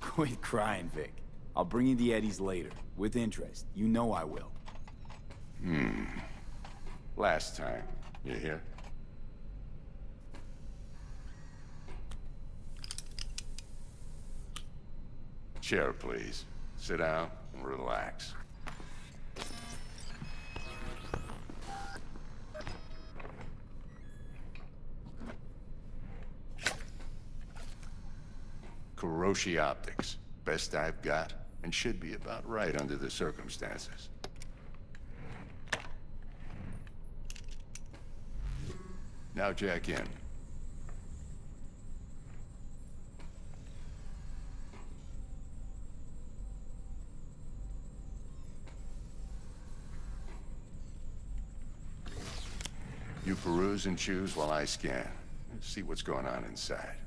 Quit crying, Vic. I'll bring you the eddies later, with interest. You know I will. Last time. You hear? Chair, please. Sit down and relax. Kiroshi Optics. Best I've got, and should be about right under the circumstances. Now jack in. You peruse and choose while I scan. See what's going on inside.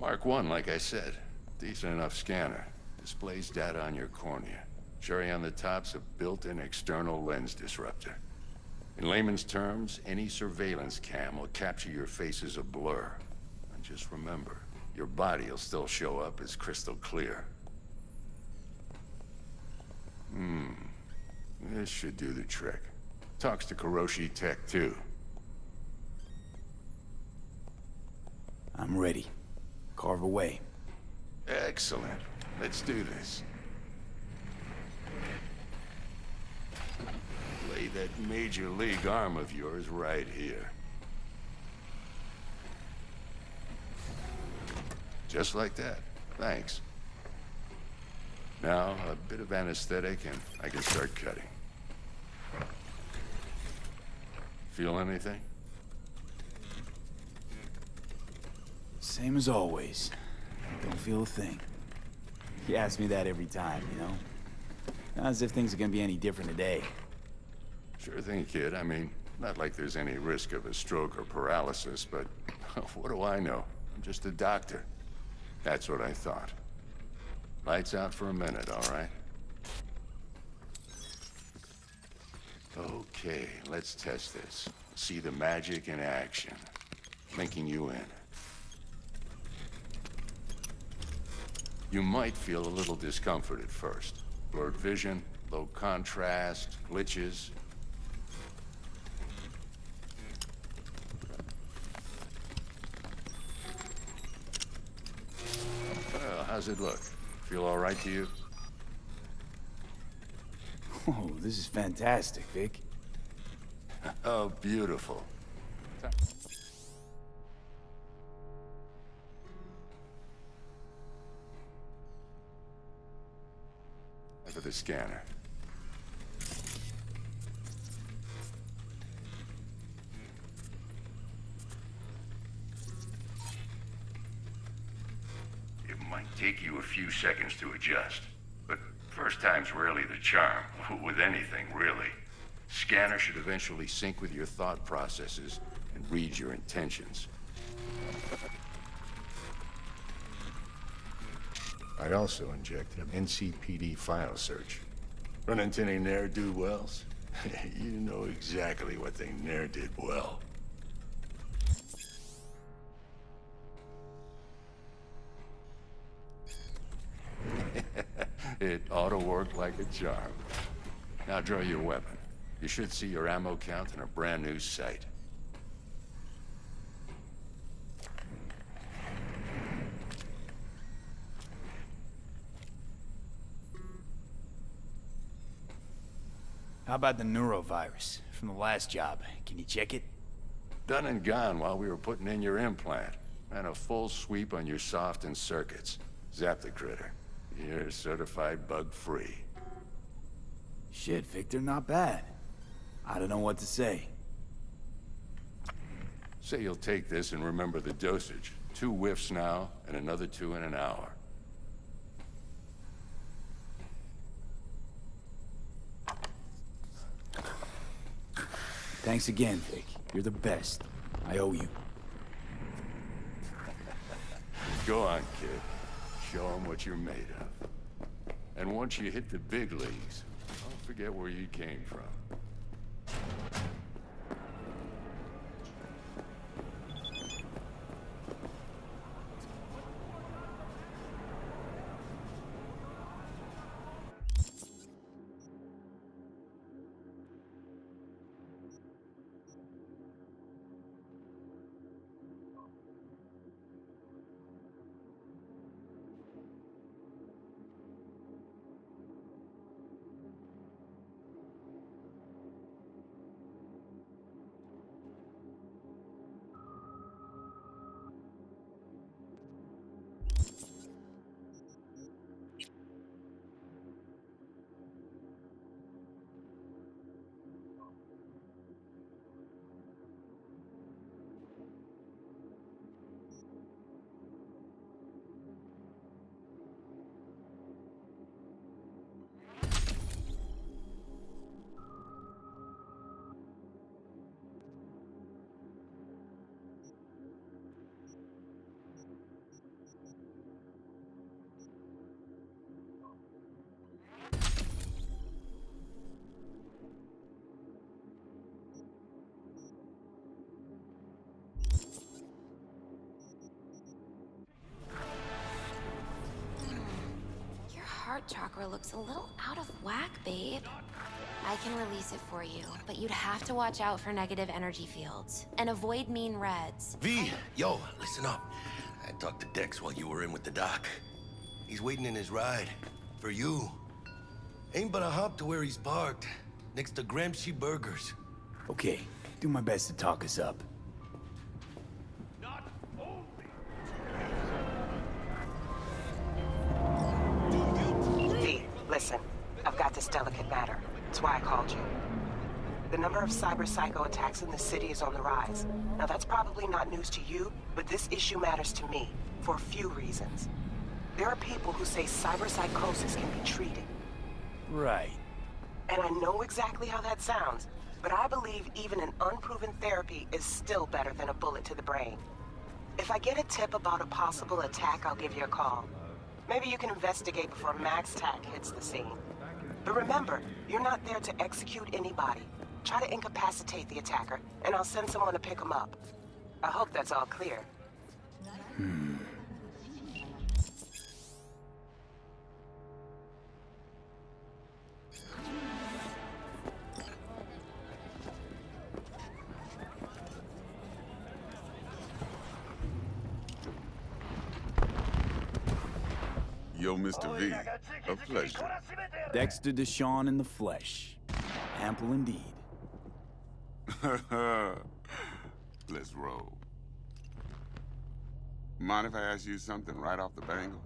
Mark 1, like I said. Decent enough scanner. Displays data on your cornea. Cherry on the top's a built-in external lens disruptor. In layman's terms, any surveillance cam will capture your face as a blur. And just remember, your body will still show up as crystal clear. This should do the trick. Talks to Kiroshi Tech, too. I'm ready. Carve away. Excellent. Let's do this. Lay that major league arm of yours right here. Just like that. Thanks. Now, a bit of anesthetic and I can start cutting. Feel anything? Same as always. Don't feel a thing. You ask me that every time, you know? Not as if things are gonna be any different today. Sure thing, kid. I mean, not like there's any risk of a stroke or paralysis, but what do I know? I'm just a doctor. That's what I thought. Lights out for a minute, all right? Okay, let's test this. See the magic in action. Linking you in. You might feel a little discomfort at first. Blurred vision, low contrast, glitches. Well, how's it look? Feel all right to you? Oh, this is fantastic, Vic. Oh, beautiful. For the scanner. It might take you a few seconds to adjust, but first time's rarely the charm, with anything, really. Scanner should eventually sync with your thought processes and read your intentions. I also injected an NCPD file search. Run into any ne'er-do-wells? You know exactly what they ne'er did well. It ought to work like a charm. Now draw your weapon. You should see your ammo count in a brand new sight. How about the neurovirus from the last job? Can you check it? Done and gone while we were putting in your implant. and a full sweep on your soft and circuits. Zap the critter. You're certified bug-free. Shit, Victor, not bad. I don't know what to say. Say you'll take this and remember the dosage. 2 whiffs now, and another 2 in an hour. Thanks again, Vic. You're the best. I owe you. Go on, kid. Show them what you're made of. And once you hit the big leagues, don't forget where you came from. Heart chakra looks a little out of whack, babe. I can release it for you, but you'd have to watch out for negative energy fields and avoid mean reds. V, yo, listen up. I talked to Dex while you were in with the doc. He's waiting in his ride. For you. Ain't but a hop to where he's parked. Next to Gramsci Burgers. Okay, do my best to talk us up. Listen, I've got this delicate matter. That's why I called you. The number of cyber-psycho attacks in the city is on the rise. Now that's probably not news to you, but this issue matters to me, for a few reasons. There are people who say cyberpsychosis can be treated. Right. And I know exactly how that sounds, but I believe even an unproven therapy is still better than a bullet to the brain. If I get a tip about a possible attack, I'll give you a call. Maybe you can investigate before Max Tack hits the scene. But remember, you're not there to execute anybody. Try to incapacitate the attacker, and I'll send someone to pick him up. I hope that's all clear. Yo, Mr. V, a pleasure. Dexter Deshawn in the flesh. Ample indeed. Let's roll. Mind if I ask you something right off the bangle?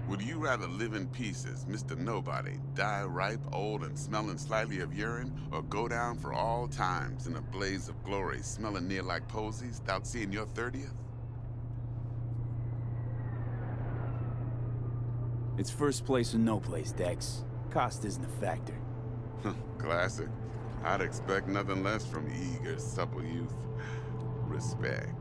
Would you rather live in pieces, Mr. Nobody, die ripe, old, and smelling slightly of urine, or go down for all times in a blaze of glory, smelling near like posies, without seeing your 30th? It's first place or no place, Dex. Cost isn't a factor. Classic. I'd expect nothing less from eager, supple youth. Respect.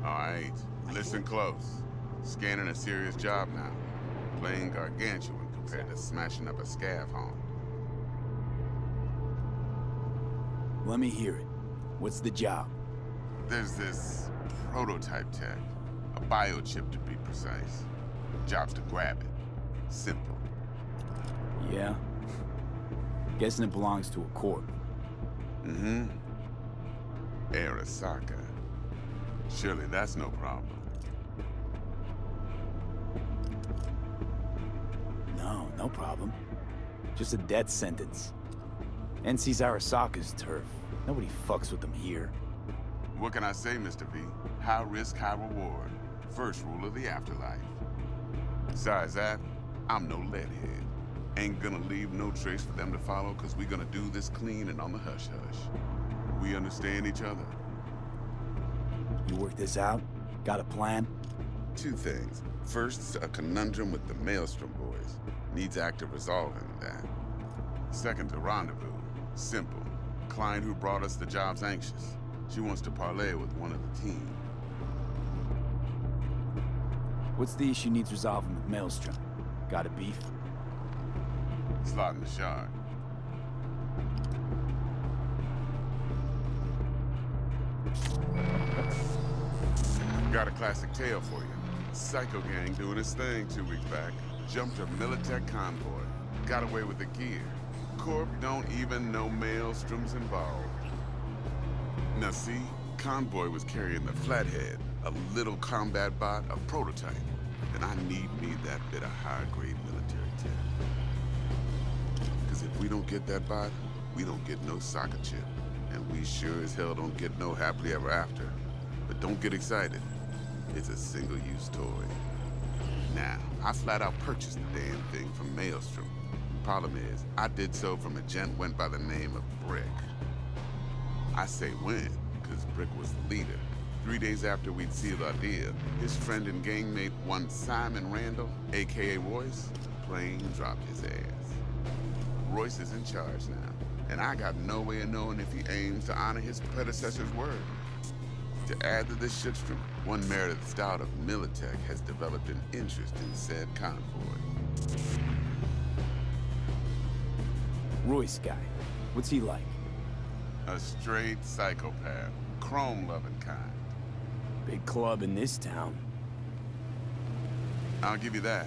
All right, listen close. Scanning a serious job now. Playing gargantuan compared to smashing up a scav home. Let me hear it. What's the job? There's this prototype tech. A biochip to be precise. Job's to grab it. Simple. Yeah? Guessing it belongs to a corp. Arasaka. Surely that's no problem. No problem. Just a death sentence. NC's Arasaka's turf. Nobody fucks with them here. What can I say, Mr. V? High risk, high reward. First rule of the afterlife. Besides that, I'm no leadhead. Ain't gonna leave no trace for them to follow, cause we gonna do this clean and on the hush-hush. We understand each other. You work this out? Got a plan? Two things. First, a conundrum with the Maelstrom boys. Needs active resolving that. Second, a rendezvous. Simple. Client who brought us the job's anxious. She wants to parlay with one of the team. What's the issue needs resolving with Maelstrom? Got a beef? Slot in the shard. Got a classic tale for you. Psycho gang doing his thing 2 weeks back. Jumped a Militech convoy. Got away with the gear. Corp don't even know Maelstrom's involved. Now see, convoy was carrying the Flathead, a little combat bot, a prototype. Then I need me that bit of high-grade military tech. Because if we don't get that bot, we don't get no soccer chip. And we sure as hell don't get no happily ever after. But don't get excited. It's a single-use toy. Now, I flat out purchased the damn thing from Maelstrom. Problem is, I did so from a gent went by the name of Brick. I say when, because Brick was the leader. 3 days after we'd sealed our deal, his friend and gangmate, one Simon Randall, a.k.a. Royce, plain dropped his ass. Royce is in charge now, and I got no way of knowing if he aims to honor his predecessor's word. To add to this shitstrom, one Meredith Stout of Militech has developed an interest in said convoy. Royce guy. What's he like? A straight psychopath, chrome-loving kind. Big club in this town. I'll give you that.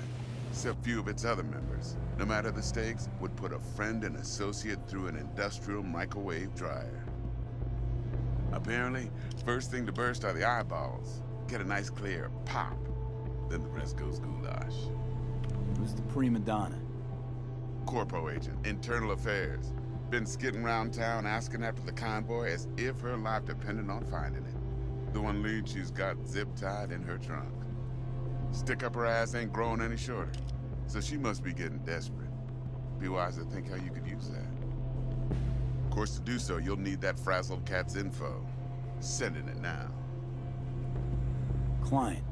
Except few of its other members, no matter the stakes, would put a friend and associate through an industrial microwave dryer. Apparently, first thing to burst are the eyeballs. Get a nice clear pop. Then the rest goes goulash. Who's the prima donna? Corpo agent, internal affairs. Been skidding around town asking after the convoy as if her life depended on finding it. The one lead she's got zip-tied in her trunk. Stick up her ass ain't growing any shorter, so she must be getting desperate. Be wise to think how you could use that. Of course, to do so, you'll need that frazzled cat's info. Sending it now. Client.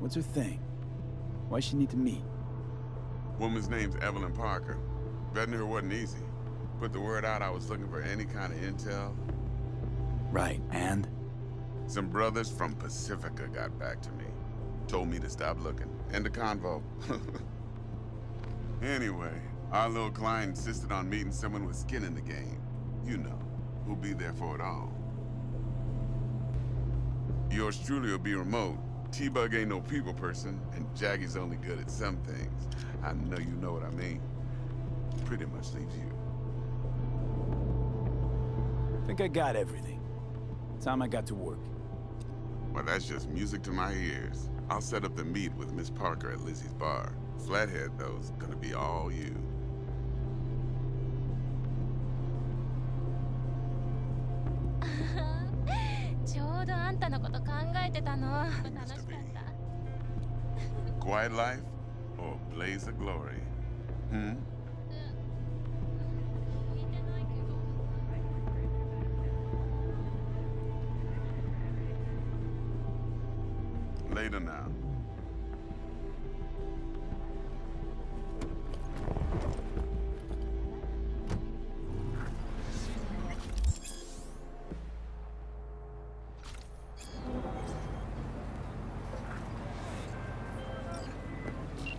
What's her thing? Why she need to meet? Woman's name's Evelyn Parker. Vetting her wasn't easy. Put the word out I was looking for any kind of intel. Right, and? Some brothers from Pacifica got back to me. Told me to stop looking. End of convo. Anyway, our little client insisted on meeting someone with skin in the game. You know, who'll be there for it all. Yours truly will be remote. T-Bug ain't no people person, and Jaggy's only good at some things. I know you know what I mean. Pretty much leaves you. Think I got everything. Time I got to work. Well, that's just music to my ears. I'll set up the meet with Miss Parker at Lizzie's bar. Flathead, though, is gonna be all you. Quiet life or blaze of glory? Hmm? Later now.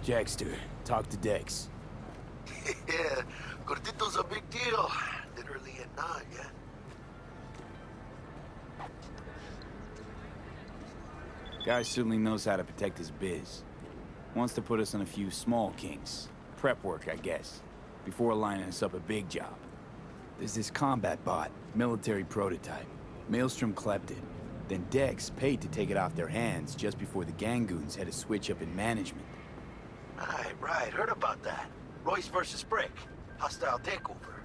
Jackster, talk to Dex. Yeah, Gordito's a big deal. Literally and not, yeah. Guy certainly knows how to protect his biz. Wants to put us on a few small kinks. Prep work, I guess. Before lining us up a big job. There's this combat bot, military prototype. Maelstrom clept it. Then Dex paid to take it off their hands just before the Gangoons had a switch up in management. Right. Heard about that. Royce versus Brick. Hostile takeover.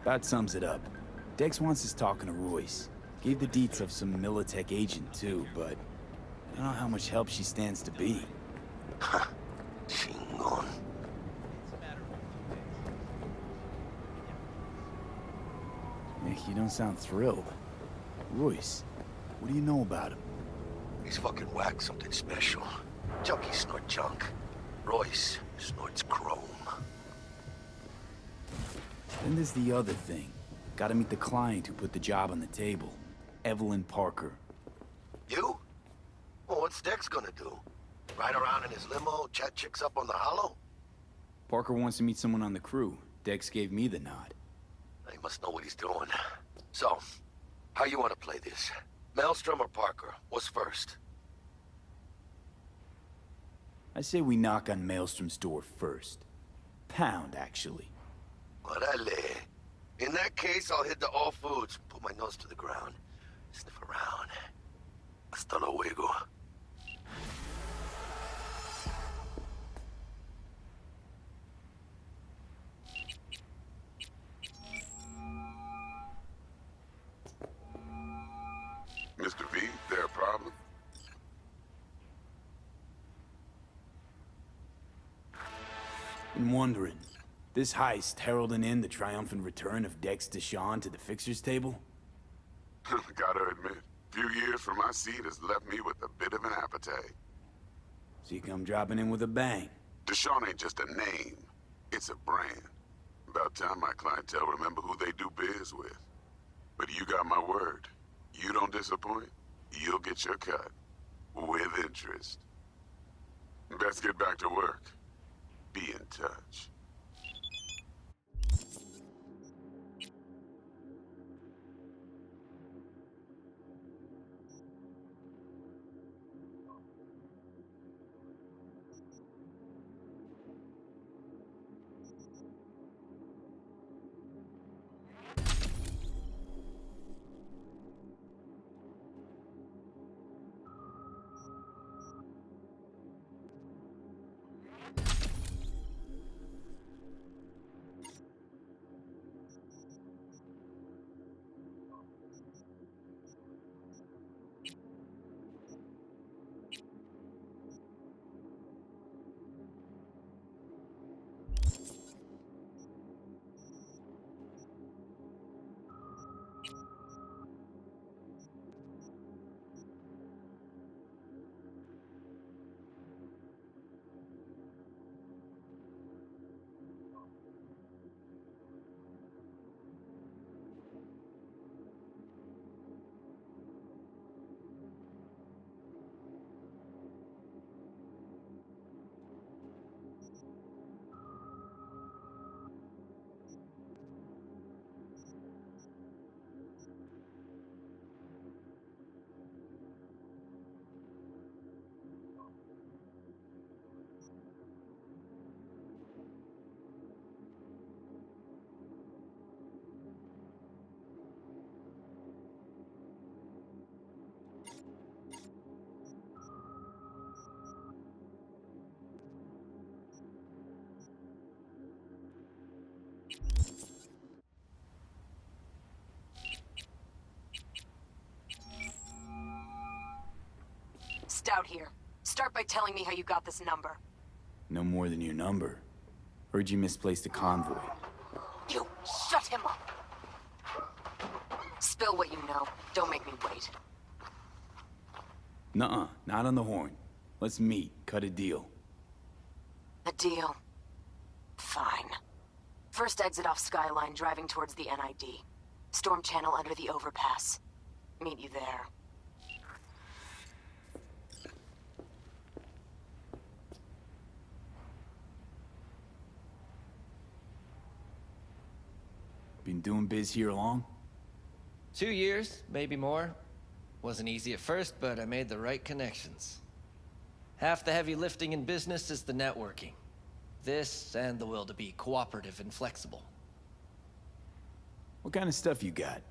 About sums it up. Dex wants us talking to Royce. Gave the deets of some Militech agent too, but I don't know how much help she stands to be. Chingon. Nick, you don't sound thrilled. Royce, what do you know about him? He's fucking whack something special. Junkies snort junk. Royce snorts chrome. Then there's the other thing. Gotta meet the client who put the job on the table. Evelyn Parker. You? Well, what's Dex gonna do? Ride around in his limo, chat chicks up on the hollow? Parker wants to meet someone on the crew. Dex gave me the nod. He must know what he's doing. So, how you want to play this? Maelstrom or Parker? What's first? I say we knock on Maelstrom's door first. Pound, actually. Orale. In that case, I'll hit the All Foods, put my nose to the ground, sniff around. Hasta luego. Mr. V, there a problem? Been wondering, this heist heralding in the triumphant return of Dex Deshawn to the fixer's table? Gotta admit, few years from my seat has left me with a bit of an appetite. So you come dropping in with a bang. Deshaun ain't just a name, it's a brand. About time my clientele remember who they do biz with. But you got my word. You don't disappoint, you'll get your cut. With interest. Best get back to work. Be in touch. Stout here. Start by telling me how you got this number. No more than your number. Heard you misplaced a convoy. You shut him up! Spill what you know. Don't make me wait. Nuh-uh, not on the horn. Let's meet, cut a deal. A deal. Fine. First exit off Skyline, driving towards the NID. Storm channel under the overpass. Meet you there. Been doing biz here long? 2 years, maybe more. Wasn't easy at first, but I made the right connections. Half the heavy lifting in business is the networking. This, and the will to be cooperative and flexible. What kind of stuff you got?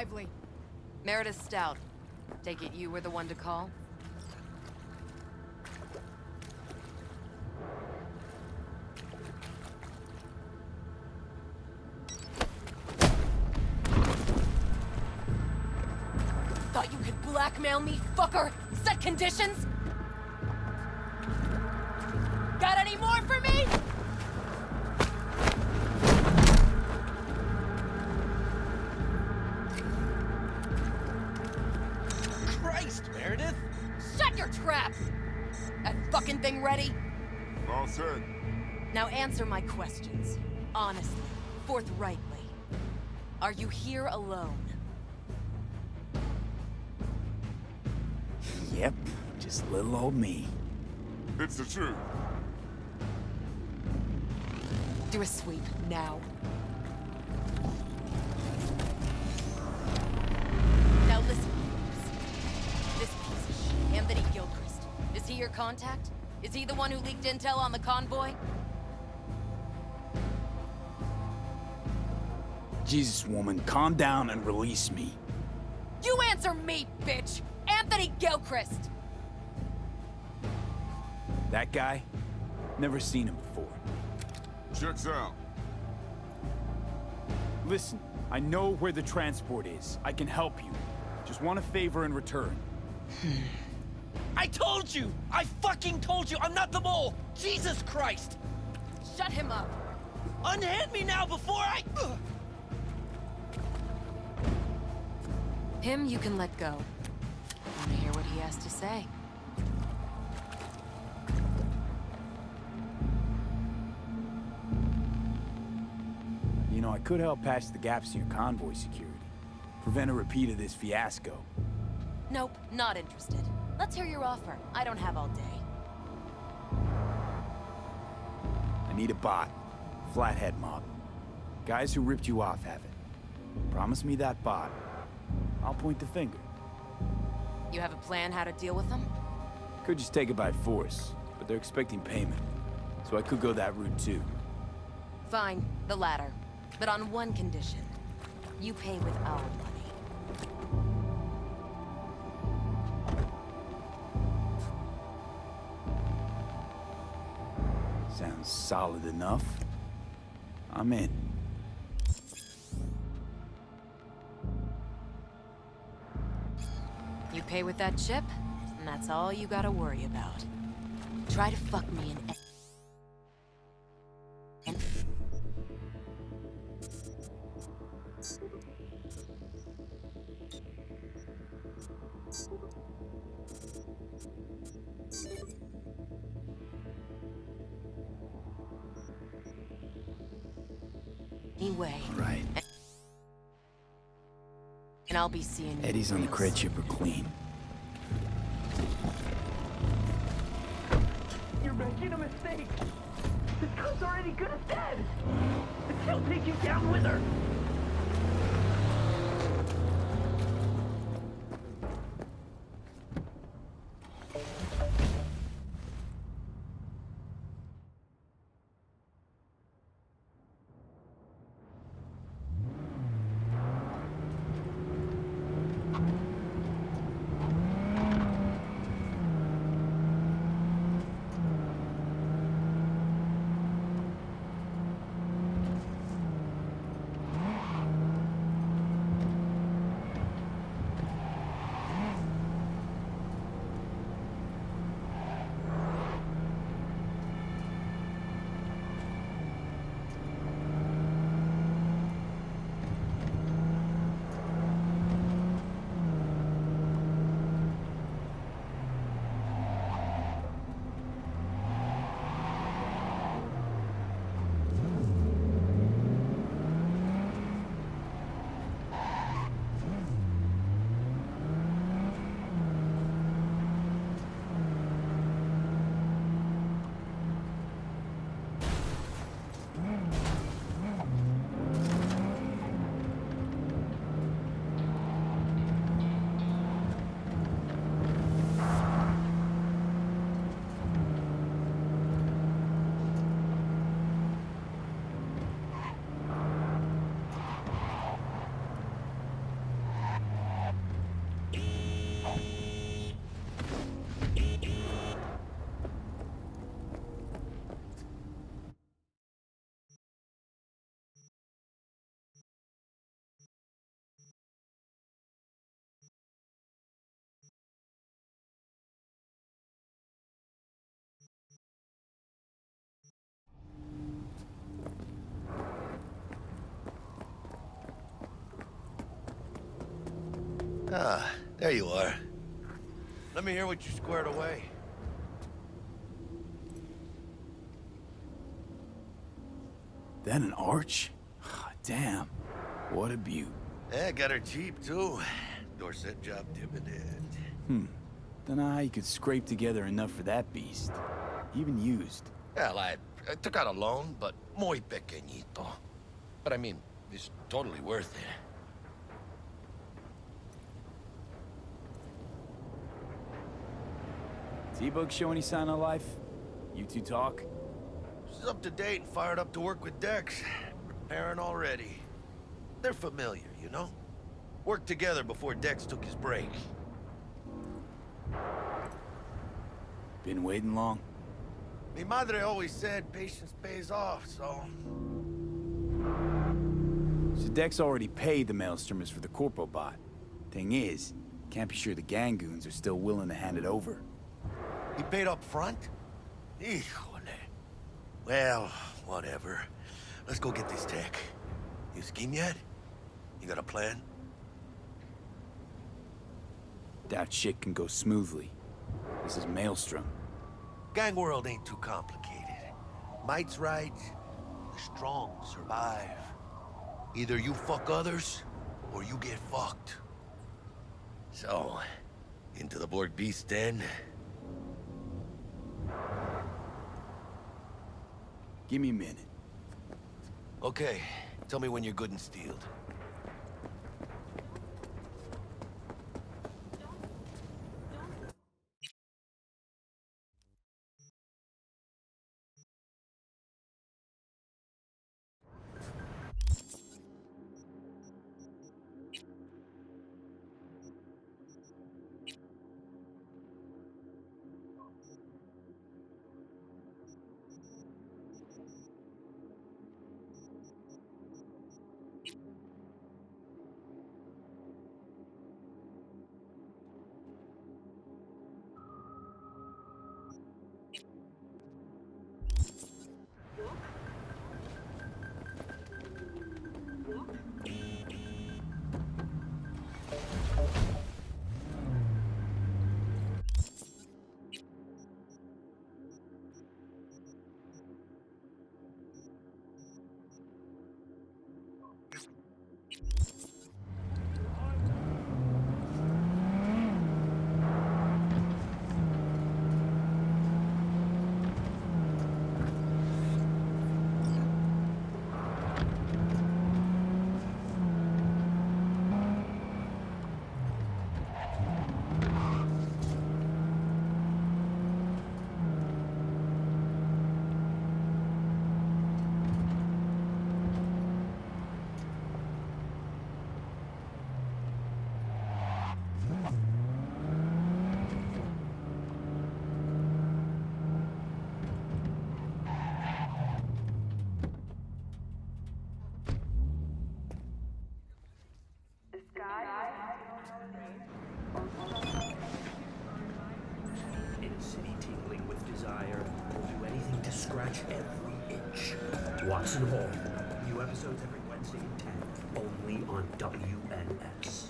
lively. Meredith Stout. Take it you were the one to call? Thought you could blackmail me, fucker? Set conditions? Got any more for me? Christ, Meredith! Shut your trap! That fucking thing ready? All set. Now answer my questions. Honestly, forthrightly. Are you here alone? Yep, just little old me. It's the truth. Do a sweep, now. Now listen, folks. This piece of shit, Anthony Gilchrist. Is he your contact? Is he the one who leaked intel on the convoy? Jesus, woman, calm down and release me. You answer me, bitch! Anthony Gilchrist! That guy? Never seen him before. Checks out. Listen, I know where the transport is. I can help you. Just want a favor in return. I told you! I fucking told you! I'm not the mole! Jesus Christ! Shut him up! Unhand me now before I... Him you can let go. Wanna hear what he has to say? You know, I could help patch the gaps in your convoy security. Prevent a repeat of this fiasco. Nope, not interested. Let's hear your offer. I don't have all day. I need a bot. Flathead mob. Guys who ripped you off have it. Promise me that bot. I'll point the finger. You have a plan how to deal with them? Could just take it by force, but they're expecting payment. So I could go that route too. Fine, the latter. But on one condition. You pay with our money. Sounds solid enough. I'm in. You pay with that chip, and that's all you gotta worry about. Try to fuck me in... Anyway. Right. And I'll be seeing you. Eddie's on the cred chip are clean. You're making a mistake. This girl's already good as dead. And she'll take you down with her. Ah, there you are. Let me hear what you squared away. That an arch? Damn, what a beaut. Yeah, got her cheap, too. Dorset job dividend. Don't know how you could scrape together enough for that beast. Even used. Well, I took out a loan, but muy pequeñito. But I mean, it's totally worth it. T-Bug show any sign of life? You two talk? She's up to date and fired up to work with Dex. Preparing already. They're familiar, you know? Worked together before Dex took his break. Been waiting long? Mi madre always said patience pays off, so... So Dex already paid the Maelstromers for the Corpo bot. Thing is, can't be sure the Gangoons are still willing to hand it over. He paid up front? Híjole. Well, whatever. Let's go get this tech. You scheme yet? You got a plan? Doubt shit can go smoothly. This is Maelstrom. Gang world ain't too complicated. Might's right, the strong survive. Either you fuck others, or you get fucked. So, into the Borg Beast den? Give me a minute. Okay, tell me when you're good and steeled. In a city tingling with desire, will do anything to scratch every itch. Watson Hall. New episodes every Wednesday at 10, only on WNS.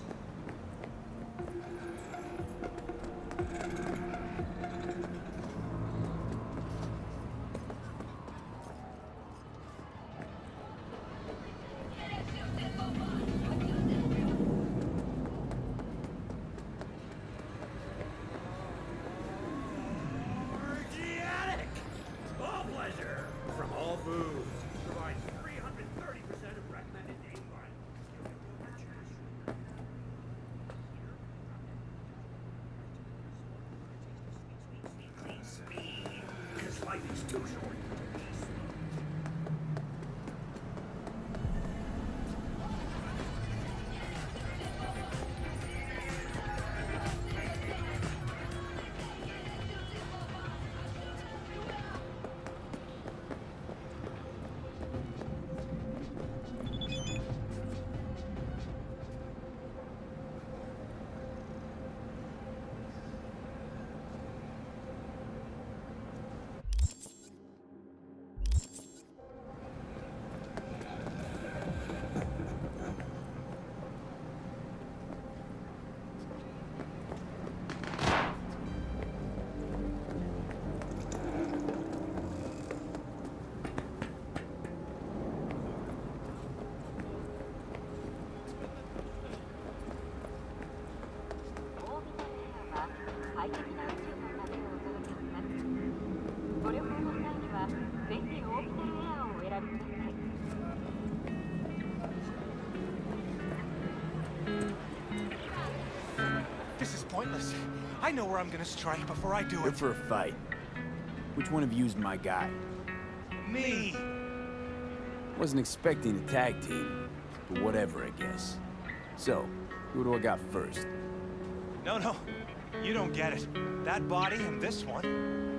All pleasure from all foods. Provides 330% of recommended day speed, because life is too short. I know where I'm gonna strike before I do Good it. for a fight. Which one of you's my guy? Me! Wasn't expecting a tag team, but whatever, I guess. So, who do I got first? No, you don't get it. That body and this one,